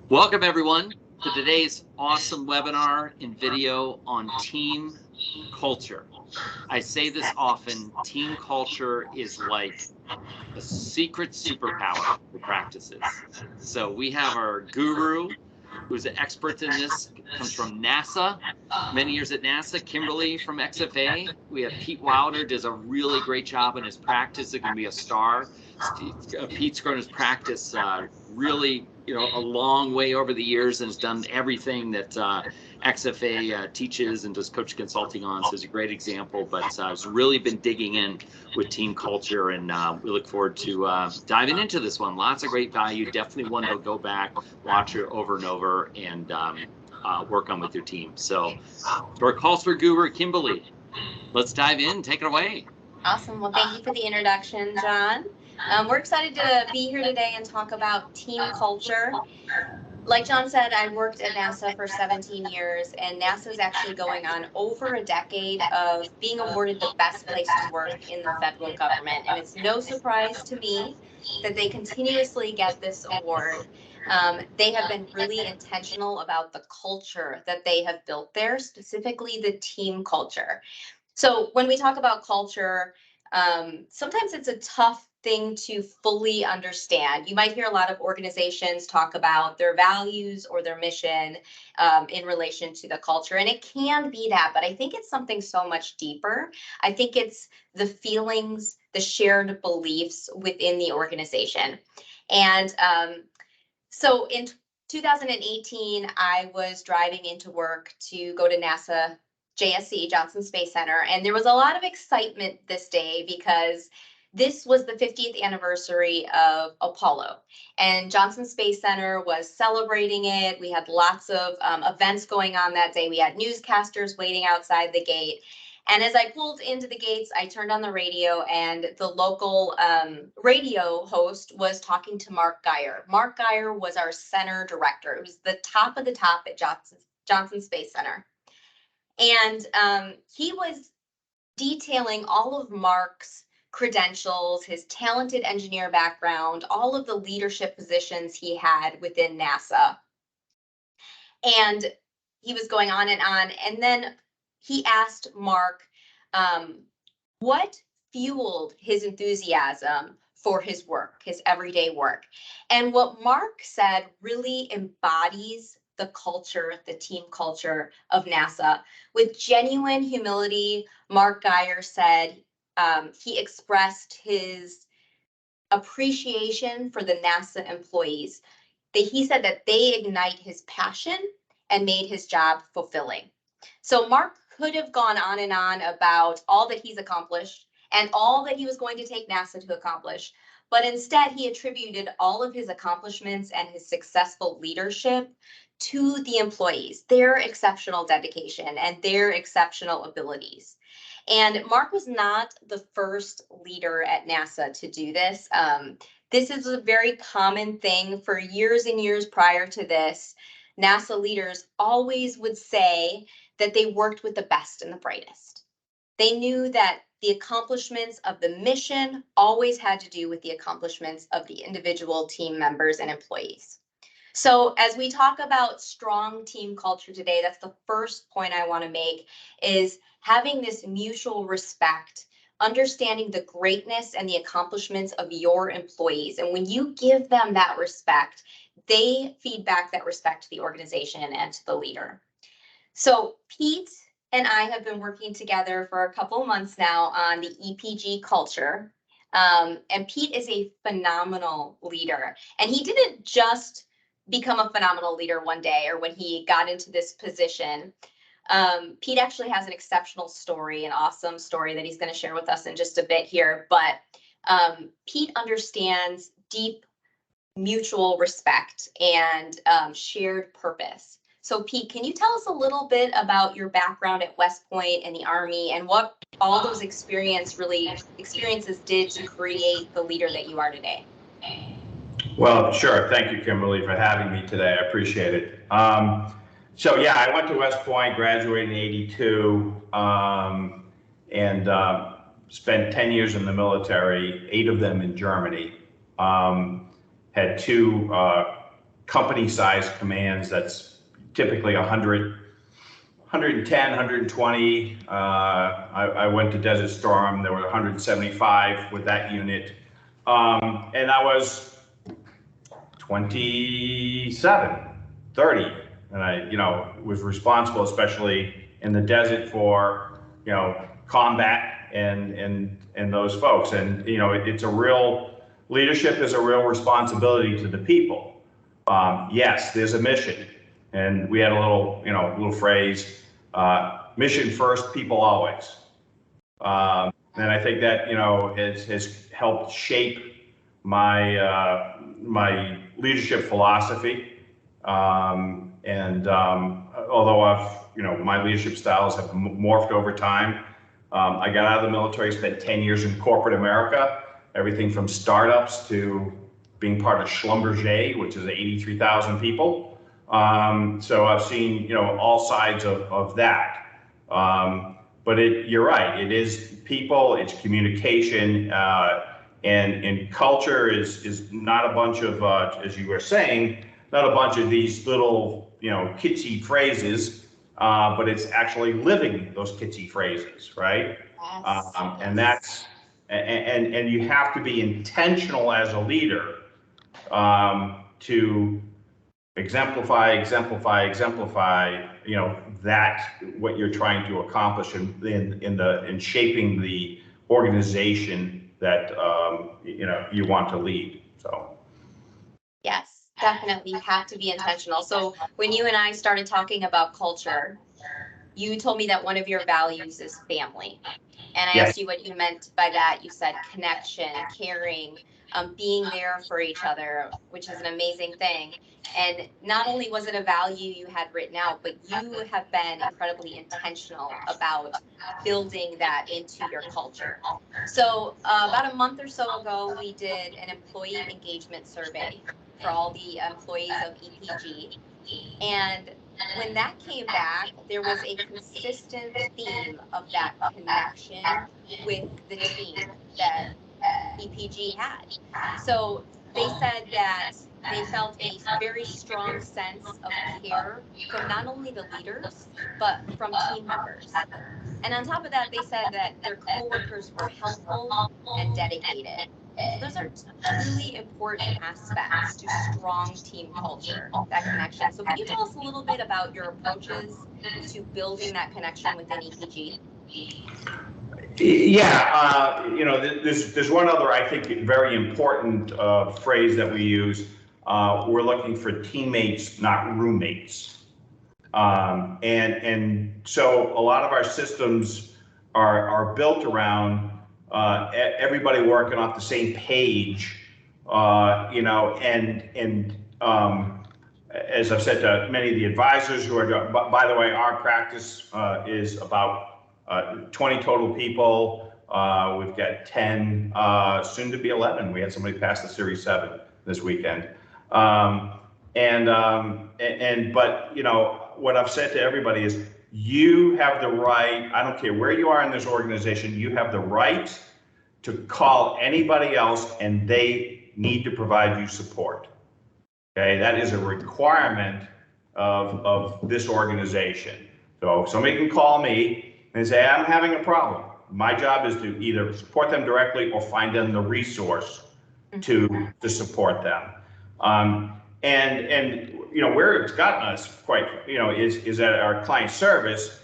Welcome everyone to today's awesome webinar and video on team culture. I say this often, team culture is like a secret superpower for practices. So we have our guru, who's an expert in this, comes from NASA, many years at NASA, Kimberly from XFA. We have Pete Wilder, does a really great job in his practice. It can be a star. Pete's grown his practice really, a long way over the years and has done everything that XFA teaches and does coach consulting on. So it's a great example, but has really been digging in with team culture, and we look forward to diving into this one. Lots of great value. Definitely one to go back, watch it over and over, and work on with your team. So to our calls for guru, Kimberly, let's dive in. Take it away. Awesome. Well, thank you for the introduction, John. We're excited to be here today and talk about team culture. Like John said, I worked at NASA for 17 years, and NASA is actually going on over a decade of being awarded the best place to work in the federal government. And it's no surprise to me that they continuously get this award. They have been really intentional about the culture that they have built there, specifically the team culture. So when we talk about culture, sometimes it's a tough thing to fully understand. You might hear a lot of organizations talk about their values or their mission in relation to the culture, and it can be that, but I think it's something so much deeper. I think it's the feelings, the shared beliefs within the organization. And so in 2018, I was driving into work to go to NASA JSC, Johnson Space Center, and there was a lot of excitement this day because this was the 50th anniversary of Apollo, and Johnson Space Center was celebrating it. We had lots of events going on that day. We had newscasters waiting outside the gate. And as I pulled into the gates, I turned on the radio, and the local radio host was talking to Mark Geyer. Mark Geyer was our center director. It was the top of the top at Johnson Space Center. And he was detailing all of Mark's credentials, his talented engineer background, all of the leadership positions he had within NASA. And he was going on. And then he asked Mark what fueled his enthusiasm for his work, his everyday work. And what Mark said really embodies the culture, the team culture of NASA. With genuine humility, Mark Geyer said he expressed his appreciation for the NASA employees. He said that they ignite his passion and made his job fulfilling. So Mark could have gone on and on about all that he's accomplished and all that he was going to take NASA to accomplish. But instead, he attributed all of his accomplishments and his successful leadership to the employees, their exceptional dedication and their exceptional abilities. And Mark was not the first leader at NASA to do this. This is a very common thing. For years and years prior to this, NASA leaders always would say that they worked with the best and the brightest. They knew that the accomplishments of the mission always had to do with the accomplishments of the individual team members and employees. So as we talk about strong team culture today, that's the first point I want to make, is having this mutual respect, understanding the greatness and the accomplishments of your employees. And when you give them that respect, they feed back that respect to the organization and to the leader. So Pete and I have been working together for a couple of months now on the EPG culture. And Pete is a phenomenal leader. And he didn't just become a phenomenal leader one day or when he got into this position. Pete actually has an exceptional story, an awesome story that he's going to share with us in just a bit here. But Pete understands deep mutual respect and shared purpose. So Pete, can you tell us a little bit about your background at West Point and the Army and what all those experiences did to create the leader that you are today? Well, sure. Thank you, Kimberly, for having me today. I appreciate it. So yeah, I went to West Point, graduated in '82, and spent 10 years in the military, 8 of them in Germany. Had 2 company-sized commands that's typically 100, 110, 120. I went to Desert Storm. There were 175 with that unit. And I was 27, 30. And I, was responsible, especially in the desert, for, combat and those folks. And, it's a real, leadership is a real responsibility to the people. Yes, there's a mission. And we had a little phrase, mission first, people always. And I think that, has helped shape my, my leadership philosophy. Although my leadership styles have morphed over time, I got out of the military, spent 10 years in corporate America, everything from startups to being part of Schlumberger, which is 83,000 people. So I've seen, all sides of that. But you're right, it is people, it's communication, and culture is not a bunch of, as you were saying, not a bunch of these little, kitschy phrases, but it's actually living those kitschy phrases, right? Yes. And that's, and you have to be intentional as a leader to exemplify, that what you're trying to accomplish in shaping the organization that you want to lead. So Yes, definitely. You have to be intentional. So when you and I started talking about culture, you told me that one of your values is family. And I Yes. asked you what you meant by that. You said connection, caring, being there for each other, which is an amazing thing. And not only was it a value you had written out, but you have been incredibly intentional about building that into your culture. So about a month or so ago, we did an employee engagement survey for all the employees of EPG. And when that came back, there was a consistent theme of that connection with the team that EPG had. So they said that they felt a very strong sense of care from not only the leaders, but from team members. And on top of that, they said that their coworkers were helpful and dedicated. So those are truly important aspects to strong team culture, that connection. So can you tell us a little bit about your approaches to building that connection within EPG? yeah, there's one other, I think, very important phrase that we use. We're looking for teammates, not roommates. And so a lot of our systems are built around everybody working off the same page, as I've said to many of the advisors who are, by the way, our practice is about 20 total people. We've got 10, soon to be 11. We had somebody pass the Series 7 this weekend. But what I've said to everybody is, you have the right, I don't care where you are in this organization, you have the right to call anybody else and they need to provide you support. Okay, that is a requirement of this organization. So somebody can call me and say, I'm having a problem. My job is to either support them directly or find them the resource to support them. Where it's gotten us quite, is at our client service.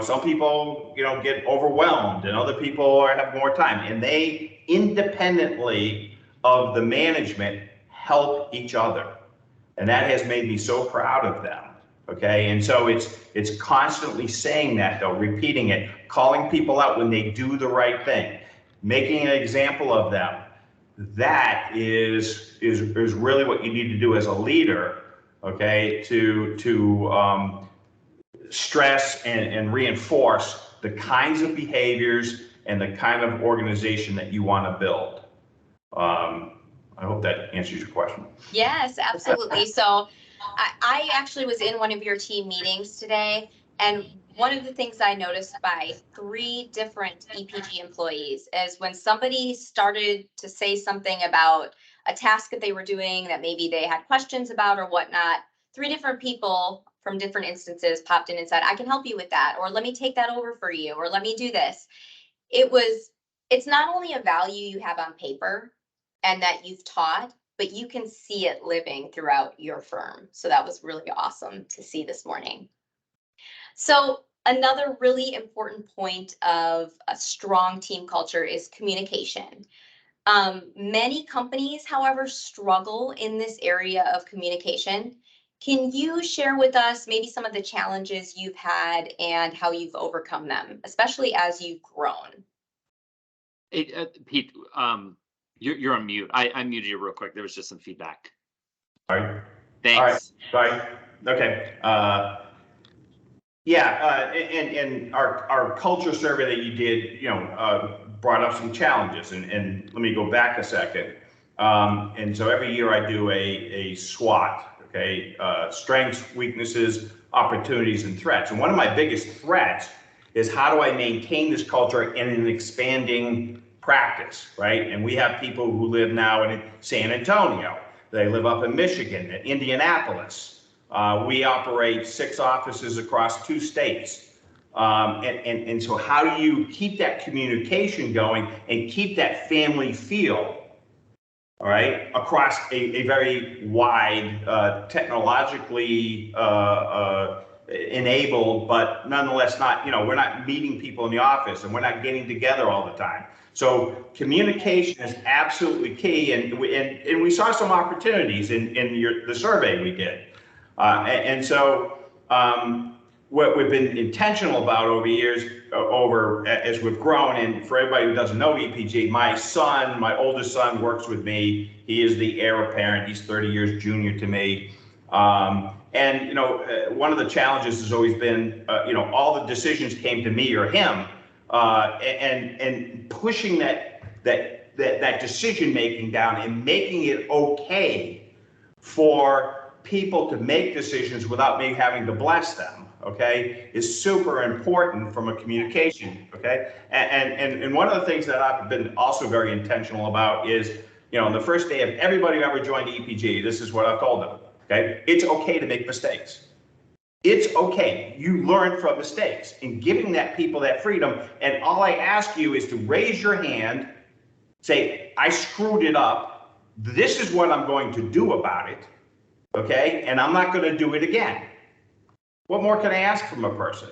Some people, get overwhelmed and other people have more time, and they independently of the management help each other. And that has made me so proud of them. Okay. And so it's constantly saying that, though, repeating it, calling people out when they do the right thing, making an example of them. That is really what you need to do as a leader. Okay. To stress and reinforce the kinds of behaviors and the kind of organization that you want to build. I hope that answers your question. Yes, absolutely. So I actually was in one of your team meetings today, and one of the things I noticed by 3 different EPG employees is when somebody started to say something about a task that they were doing that maybe they had questions about or whatnot. 3 different people from different instances popped in and said, I can help you with that, or let me take that over for you, or let me do this. It's not only a value you have on paper and that you've taught, but you can see it living throughout your firm. So that was really awesome to see this morning. So another really important point of a strong team culture is communication. Many companies, however, struggle in this area of communication. Can you share with us maybe some of the challenges you've had and how you've overcome them, especially as you've grown? Pete, you're on mute. I muted you real quick. There was just some feedback. All right. Thanks. All right. Sorry. Okay. And our culture survey that you did, brought up some challenges, and let me go back a second. And so every year I do a SWOT, okay, strengths, weaknesses, opportunities, and threats. And one of my biggest threats is how do I maintain this culture in an expanding practice, right? And we have people who live now in San Antonio. They live up in Michigan, Indianapolis. We operate 6 offices across 2 states. And so how do you keep that communication going and keep that family feel, all right, across a very wide, technologically enabled, but nonetheless not, we're not meeting people in the office and we're not getting together all the time. So communication is absolutely key, and we saw some opportunities in the survey we did. And so what we've been intentional about over years, as we've grown, and for everybody who doesn't know EPG, my oldest son works with me. He is the heir apparent. He's 30 years junior to me. And one of the challenges has always been, all the decisions came to me or him, and pushing that decision making down and making it okay for people to make decisions without me having to bless them, okay, is super important from a communication, okay? And one of the things that I've been also very intentional about is, on the first day of everybody who ever joined EPG, this is what I've told them, okay? It's okay to make mistakes. It's okay. You learn from mistakes, and giving that people that freedom. And all I ask you is to raise your hand, say, I screwed it up. This is what I'm going to do about it. Okay, and I'm not going to do it again. What more can I ask from a person?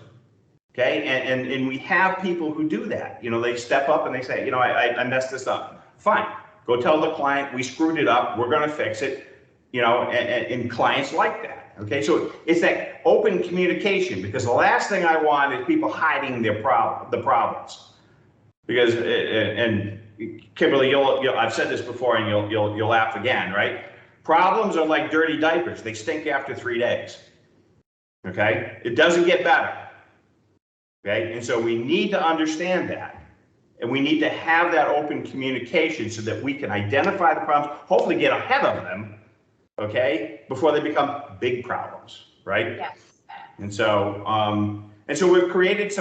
Okay, and we have people who do that. They step up and they say, I messed this up. Fine, go tell the client we screwed it up. We're going to fix it. And clients like that. Okay, so it's that open communication, because the last thing I want is people hiding the problems. Because and Kimberly, I've said this before, and you'll laugh again, right? Problems are like dirty diapers. They stink after 3 days, okay? It doesn't get better, okay? And so we need to understand that, and we need to have that open communication so that we can identify the problems, hopefully get ahead of them, okay, before they become big problems, right? Yes. And so we've created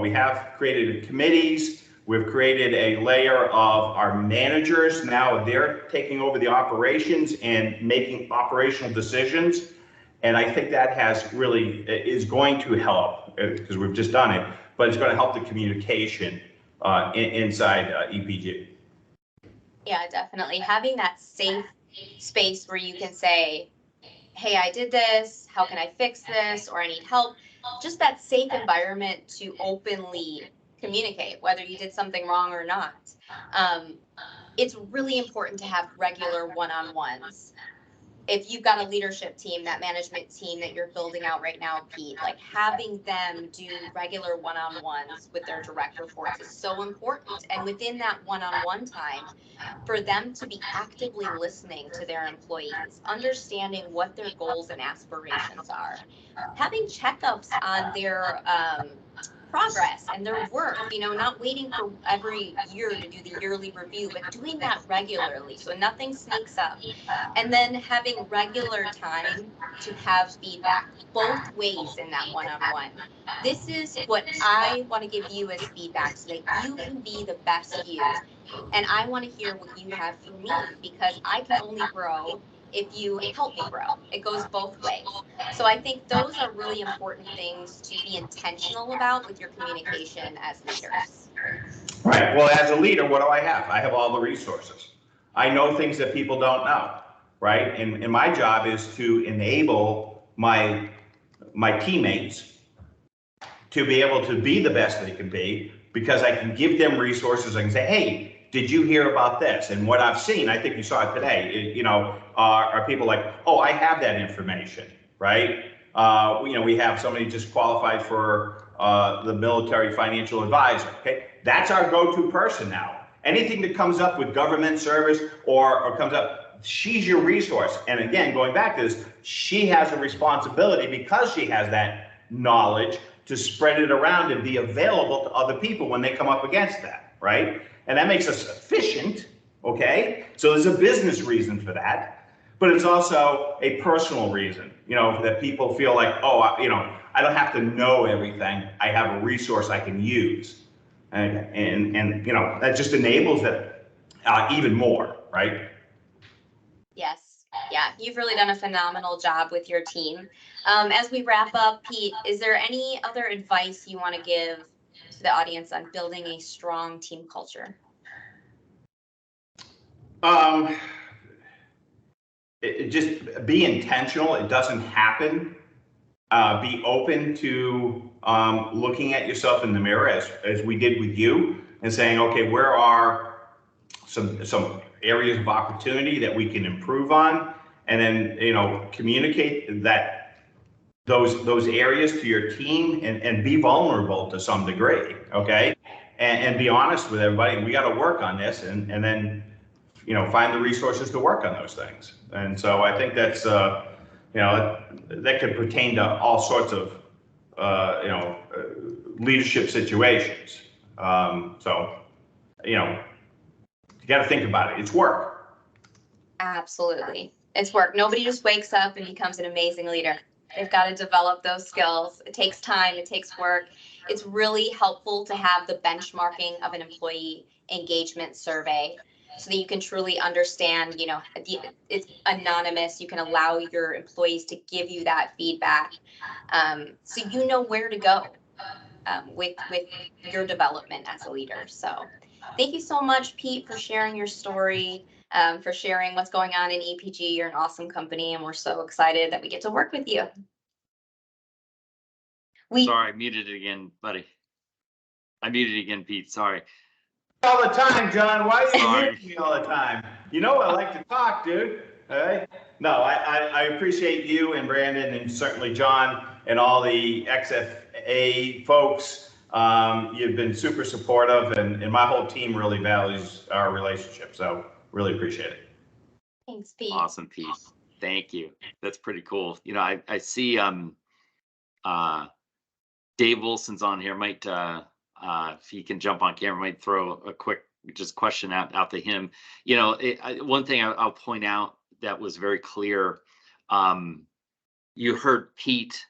we have created committees. We've created a layer of our managers. Now they're taking over the operations and making operational decisions. And I think that is going to help, because we've just done it, but it's going to help the communication inside EPG. Yeah, definitely. Having that safe space where you can say, hey, I did this, how can I fix this, or I need help. Just that safe environment to openly communicate whether you did something wrong or not. It's really important to have regular one-on-ones. If you've got a leadership team, that management team that you're building out right now, Pete, like having them do regular one-on-ones with their direct reports is so important. And within that one-on-one time, for them to be actively listening to their employees, understanding what their goals and aspirations are, having checkups on their progress and their work, not waiting for every year to do the yearly review, but doing that regularly so nothing sneaks up. And then having regular time to have feedback both ways in that one-on-one. This is what I want to give you as feedback so that you can be the best you. And I want to hear what you have for me, because I can only grow if you help me grow. It goes both ways. So I think those are really important things to be intentional about with your communication as leaders. Right. Well, as a leader, what do I have? I have all the resources. I know things that people don't know, right? And my job is to enable my teammates to be able to be the best they can be, because I can give them resources. I can say, hey, did you hear about this? And what I've seen, I think you saw it today, are people like, oh, I have that information, right? We have somebody just qualified for the military financial advisor, okay? That's our go-to person now. Anything that comes up with government service or comes up, she's your resource. And again, going back to this, she has a responsibility, because she has that knowledge, to spread it around and be available to other people when they come up against that, right? And that makes us efficient, okay? So there's a business reason for that, but it's also a personal reason, that people feel like, oh, I don't have to know everything. I have a resource I can use. And that just enables that even more, right? Yes. Yeah, you've really done a phenomenal job with your team. As we wrap up, Pete, is there any other advice you want to give to the audience on building a strong team culture? Just be intentional. It doesn't happen. Be open to looking at yourself in the mirror, as we did with you, and saying, okay, where are some areas of opportunity that we can improve on, and then communicate those areas to your team, and be vulnerable to some degree, okay, and be honest with everybody. We got to work on this, and then find the resources to work on those things. And so I think that's that could pertain to all sorts of leadership situations. So you got to think about it. It's work. Absolutely. It's work. Nobody just wakes up and becomes an amazing leader. They've got to develop those skills. It takes time. It takes work. It's really helpful to have the benchmarking of an employee engagement survey so that you can truly understand, it's anonymous. You can allow your employees to give you that feedback. So you know where to go with your development as a leader. So thank you so much, Pete, for sharing your story, for sharing what's going on in EPG. You're an awesome company, and we're so excited that we get to work with you. Sorry, I muted it again, buddy. I muted it again, Pete. Sorry. All the time, John. Why are you muting me all the time? I like to talk, dude. All right. No, I appreciate you and Brandon, and certainly John, and all the XFA folks. You've been super supportive, and my whole team really values our relationship. So really appreciate it. Thanks, Pete. Awesome, Pete. Thank you. That's pretty cool. I see Dave Wilson's on here. Might if he can jump on camera, might throw a quick just question out to him. One thing I'll point out that was very clear. You heard Pete,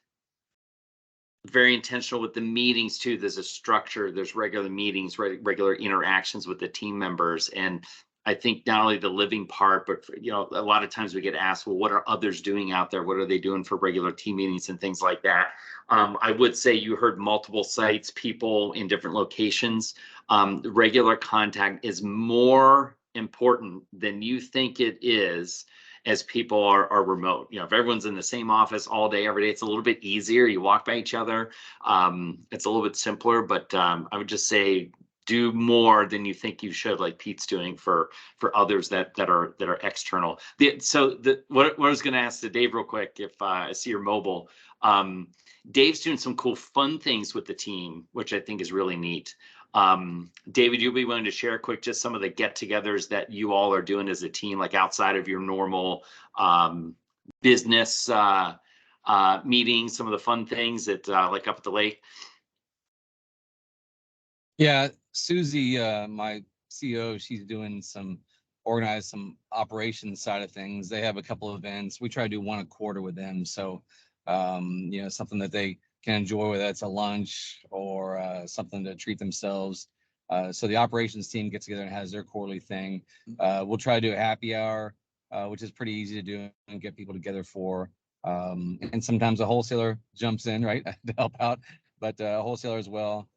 very intentional with the meetings too. There's a structure, there's regular meetings, regular interactions with the team members. And I think not only the living part, but a lot of times we get asked, well, what are others doing out there? What are they doing for regular team meetings and things like that? I would say you heard multiple sites, people in different locations. Regular contact is more important than you think it is, as people are remote. If everyone's in the same office all day, every day, it's a little bit easier. You walk by each other. It's a little bit simpler, but I would just say do more than you think you should, like Pete's doing for others that are external. What I was going to ask to Dave real quick, if I see your mobile, Dave's doing some cool fun things with the team, which I think is really neat. David, you'll be willing to share quick just some of the get-togethers that you all are doing as a team, like outside of your normal business meetings, some of the fun things that like up at the lake? Yeah, Susie, my CEO, she's doing organize some operations side of things. They have a couple of events. We try to do one a quarter with them. So, something that they can enjoy, whether it's a lunch or something to treat themselves. So the operations team gets together and has their quarterly thing. We'll try to do a happy hour, which is pretty easy to do and get people together for. And sometimes a wholesaler jumps in, right, to help out, but a wholesaler as well.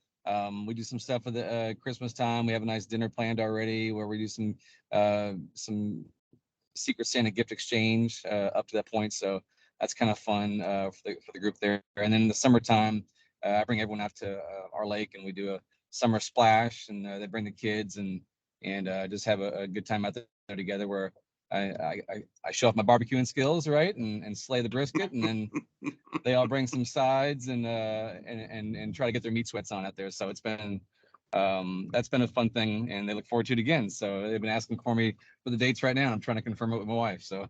We do some stuff for the Christmas time. We have a nice dinner planned already where we do some Secret Santa gift exchange up to that point. So that's kind of fun for the group there. And then in the summertime, I bring everyone out to our lake and we do a summer splash, and they bring the kids and just have a good time out there together where I show off my barbecuing skills, right, and slay the brisket, and then they all bring some sides and try to get their meat sweats on out there. So it's been that's been a fun thing, and they look forward to it again. So they've been asking for me for the dates right now. I'm trying to confirm it with my wife. So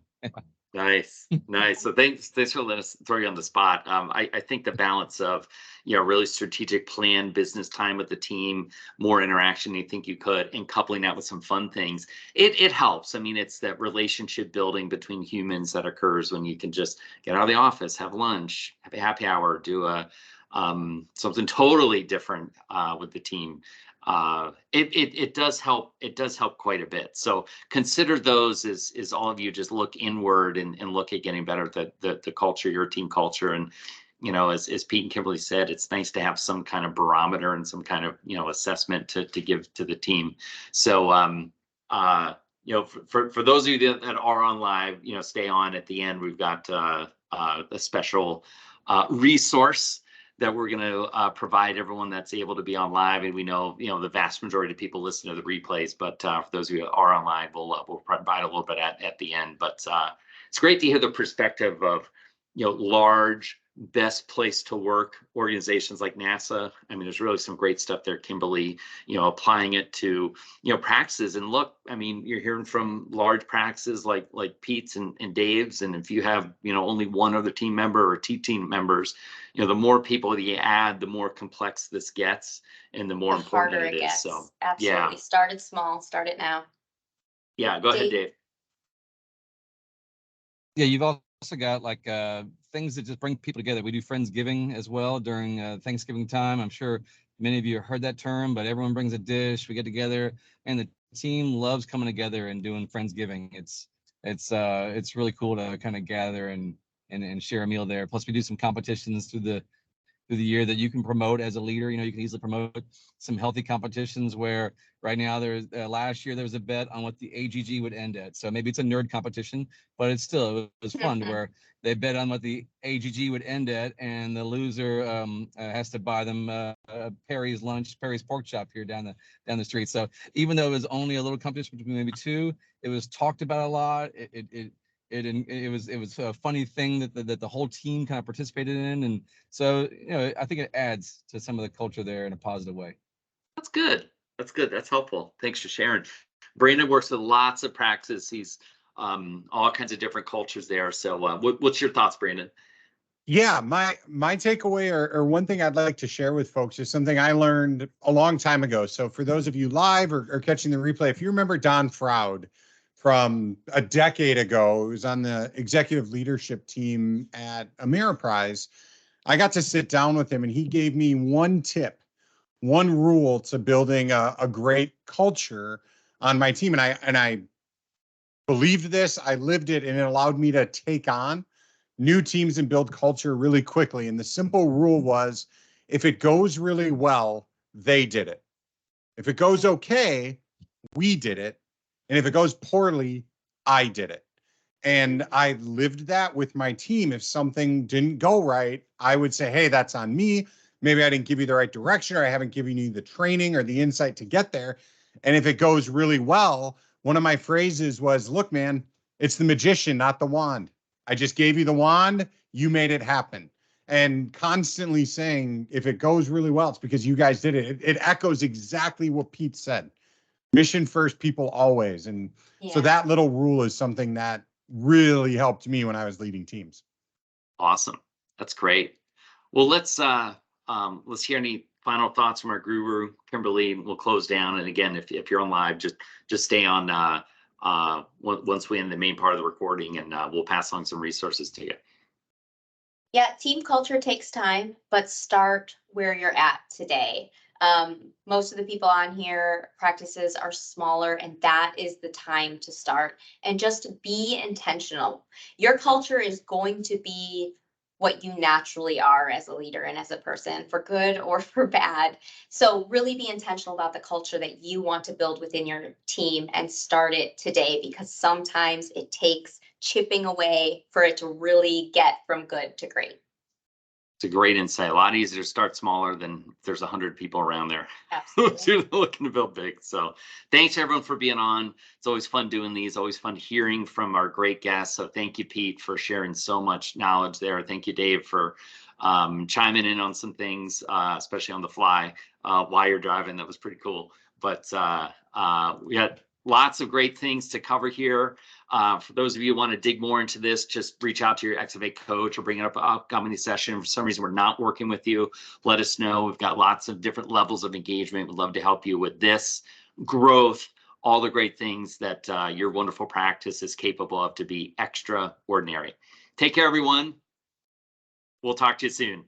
Nice, nice. So thanks for letting us throw you on the spot. I think the balance of, really strategic plan, business time with the team, more interaction than you think you could, and coupling that with some fun things, it helps. I mean, it's that relationship building between humans that occurs when you can just get out of the office, have lunch, have a happy hour, do something totally different with the team. It does help. It does help quite a bit. So consider those as all of you just look inward and look at getting better at the culture, your team culture. And, as Pete and Kimberly said, it's nice to have some kind of barometer and some kind of, assessment to give to the team. So, for those of you that are on live, stay on at the end. We've got a special resource that we're going to provide everyone that's able to be on live. And we know, the vast majority of people listen to the replays, but for those of you that are on live, we'll provide a little bit at the end. But it's great to hear the perspective of, large, best place to work organizations like NASA. I mean, there's really some great stuff there, Kimberly, applying it to, practices. And look, I mean, you're hearing from large practices like Pete's and Dave's. And if you have, only one other team member or two team members, the more people that you add, the more complex this gets and the more The important harder it is. gets. So Absolutely. yeah. Start it small, start it now. Yeah, go ahead, Dave. Yeah, you've also got like things that just bring people together. We do Friendsgiving as well during Thanksgiving time. I'm sure many of you have heard that term, but everyone brings a dish. We get together, and the team loves coming together and doing Friendsgiving. It's really cool to kind of gather and share a meal there. Plus, we do some competitions through the year that you can promote as a leader. You can easily promote some healthy competitions where right now there's last year there was a bet on what the AGG would end at. So maybe it's a nerd competition, but it was fun to where they bet on what the AGG would end at, and the loser has to buy them Perry's pork chop here down the street. So even though it was only a little competition between maybe two, it was talked about a lot. It was a funny thing that the whole team kind of participated in, and so I think it adds to some of the culture there in a positive way. That's good. That's good. That's helpful. Thanks for sharing. Brandon works with lots of practices. He's all kinds of different cultures there. So what's your thoughts, Brandon? Yeah, my takeaway or one thing I'd like to share with folks is something I learned a long time ago. So for those of you live or catching the replay, if you remember Don Froud from a decade ago, who was on the executive leadership team at Ameriprise, I got to sit down with him and he gave me one tip, one rule to building a great culture on my team. And I believed this, I lived it, and it allowed me to take on new teams and build culture really quickly. And the simple rule was, if it goes really well, they did it. If it goes okay, we did it. And if it goes poorly, I did it. And I lived that with my team. If something didn't go right, I would say, hey, that's on me. Maybe I didn't give you the right direction, or I haven't given you the training or the insight to get there. And if it goes really well, one of my phrases was, look, man, it's the magician, not the wand. I just gave you the wand, you made it happen. And constantly saying, if it goes really well, it's because you guys did it. It echoes exactly what Pete said. Mission first, people always. And so that little rule is something that really helped me when I was leading teams. Awesome. That's great. Well, let's hear any final thoughts from our guru, Kimberly. We'll close down. And again, if you're on live, just stay on once we end the main part of the recording, and we'll pass on some resources to you. Yeah, team culture takes time, but start where you're at today. Most of the people on here, practices are smaller, and that is the time to start. And just be intentional. Your culture is going to be what you naturally are as a leader and as a person, for good or for bad. So really be intentional about the culture that you want to build within your team and start it today, because sometimes it takes chipping away for it to really get from good to great. It's a great insight. A lot easier to start smaller than if there's 100 people around there. Absolutely. Looking to build big. So thanks everyone for being on. It's always fun doing these, always fun hearing from our great guests. So thank you, Pete, for sharing so much knowledge there. Thank you, Dave, for chiming in on some things, especially on the fly while you're driving. That was pretty cool. But we had lots of great things to cover here. For those of you who want to dig more into this, just reach out to your Activate coach or bring it up upcoming session. For some reason, we're not working with you, let us know. We've got lots of different levels of engagement. We'd love to help you with this growth, all the great things that your wonderful practice is capable of to be extraordinary. Take care, everyone. We'll talk to you soon.